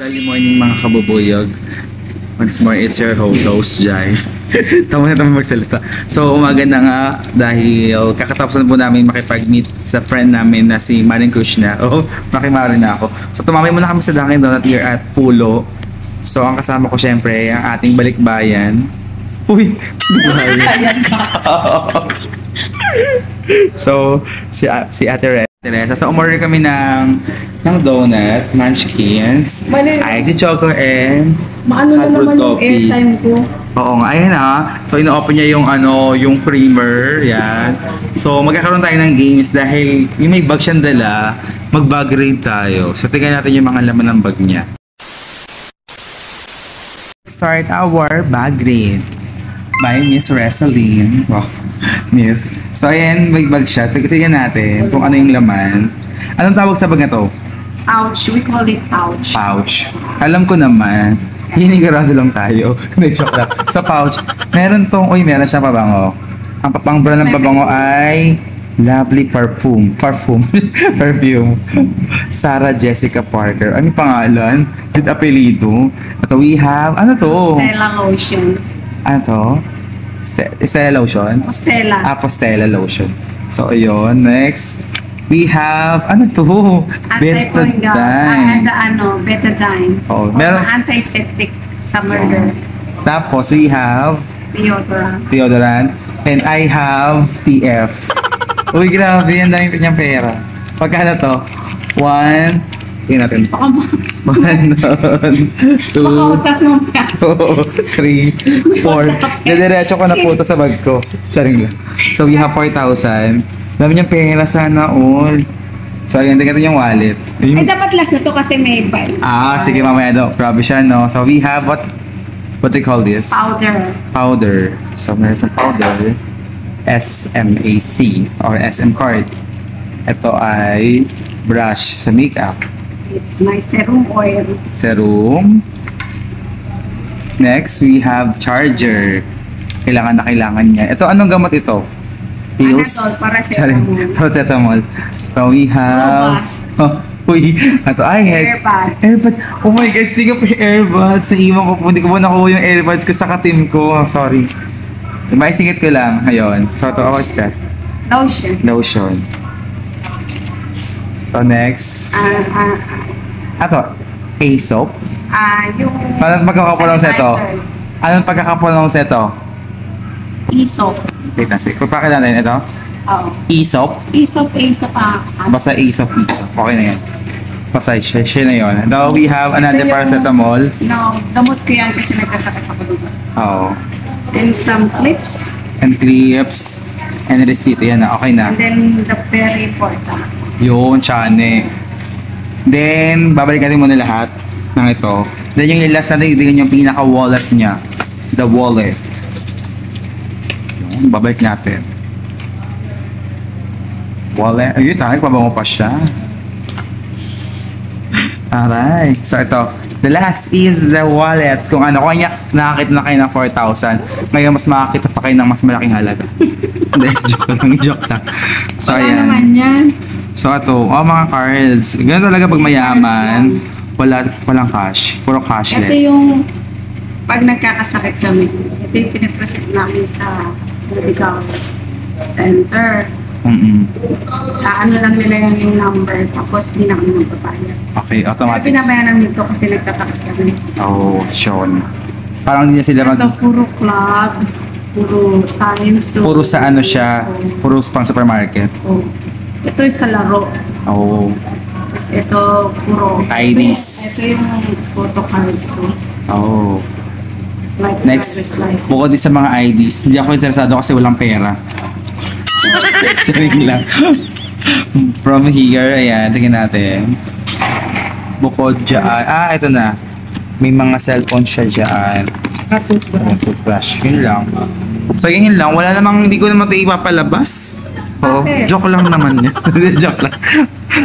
Early morning mga kabubuyog. Once more, it's your host Jai. Tama na naman magsalita. So, umaga na nga dahil kakatapos na po namin makipag-meet sa friend namin na si Maring Kushna. Oh, makimari na ako. So, tumamay muna kami sa Dunkin' Donut here at Pulo. So, ang kasama ko syempre, ang ating balikbayan. Uy! Balikbayan ka! So, si Ate Teresa. So, umorder kami ng donut, munchkins. Ay, si Choco and maano na naman yung airtime ko. Oo nga, ayan ha. So, ino-open niya yung yung creamer. Yan. So, magkakaroon tayo ng games dahil yung may bag siyang dala, mag-bag raid tayo. So, tingnan natin yung mga laman ng bag niya. Start our bag raid by Miss Resaline. Wow, Miss. So, ayan, may bag siya. Tingnan natin kung ano yung laman. Anong tawag sa bag na to? Pouch. We call it pouch. Pouch. Alam ko naman. Hinigarado lang tayo. Hindi, joke lang. Sa pouch, meron meron siyang pabango. Ang brand ng pabango ay Lovely Perfume. Perfume. Sarah Jessica Parker. Ano yung pangalan? With apelido. Ito, we have, ano to? Stella Lotion. Ano to? Stella Lotion? Postela. Postela Lotion. So, ayun. Next, we have, ano to? Betadine. Betadine. Oh, meron. Antiseptic sa murder. Tapos, we have deodorant. And I have TF. Uy, grabe. Ang dami pa niyang pera. Pagkano to? 1, tingnan natin. 1, 2, 3, 4. Diretso ko na po ito sa bag ko. Charing lang. So, we have 4,000. Dami niyang pera, sana all. So, ayun, tingnan yung wallet. Ay, dapat last na to kasi may buy. Sige, mamaya daw. Grabe siya, no? So, we have what do you call this? Powder. So, meron itong powder. SMAC or SM card. Ito ay brush sa makeup. It's my serum oil. Serum. Next, we have charger. Kailangan niya. Ito, anong gamot ito? Pills? Paracetamol. So, we have... Ito ay Airpods. Oh my God, speaking of Airpods, naiwan ko po. Hindi ko po nakuha yung Airpods ko sa ka-team ko. Sorry. May singit ko lang. Ayun. So, ito, what's that? Lotion. So, next. Ito, A-soap. Yung... Paano pagkakapulong sa ito? Anong pagkakapulong sa ito? E-soap. Wait na, sige. Pagpakita natin ito? Oo. E-soap? E-soap. Basta E-soap. Okay na yan. Basta siya na yun. Now, we have another paracetamol. No, gamot ko yan kasi nagkasakit ako doon. Oo. And some clips. And receipt. Yan na. Okay na. And then, the very important. Yun, tsane. Then, babalik natin muna lahat ng ito. Then, yung last natin, yung pinaka-wallet niya. The wallet. Yun, babalik natin. Wallet. Ayun, pabango pa siya. Aray. So, ito. The last is the wallet. Kung nakakita na kayo ng 4,000, ngayon mas makakita pa kayo ng mas malaking halaga. Hindi, joke lang. So, ayan. Naman yan. So, ito. Mga cards. Ganun talaga pag mayaman. Walang cash. Puro cashless. Ito yung pag nagkakasakit kami. Ito yung pinipresent namin sa medical center. Ano lang nila yung number, tapos di na kami magbabayad. Okay, automatic. Pero pinabayaan namin ito kasi nagtatax kami. Oh, Sean. Parang hindi sila Ito puro club, puro times. Puro sa ano siya, puro pang supermarket. Oh. Ito yung sa laro. Oh. Tapos ito puro IDs. Ito yung photo card ko. Oh. Like next, bukod din sa mga IDs, hindi ako interesado kasi walang pera. Charing lang. From here, ayan, tingnan natin. Bukod dyan. Ito na. May mga cellphone siya dyan. Toothbrush. Yun lang. So, yun lang. Wala namang, hindi ko naman ito ipapalabas. Joke lang naman yan. Joke lang.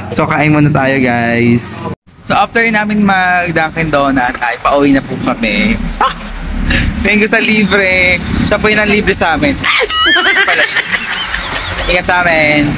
So, kain muna tayo, guys. So, after namin mag-Dunkin' Donut, ay pauwi na po kami. Thank you sa libre. Siya po yung libre sa amin. Pala siya. Ingat sa amin.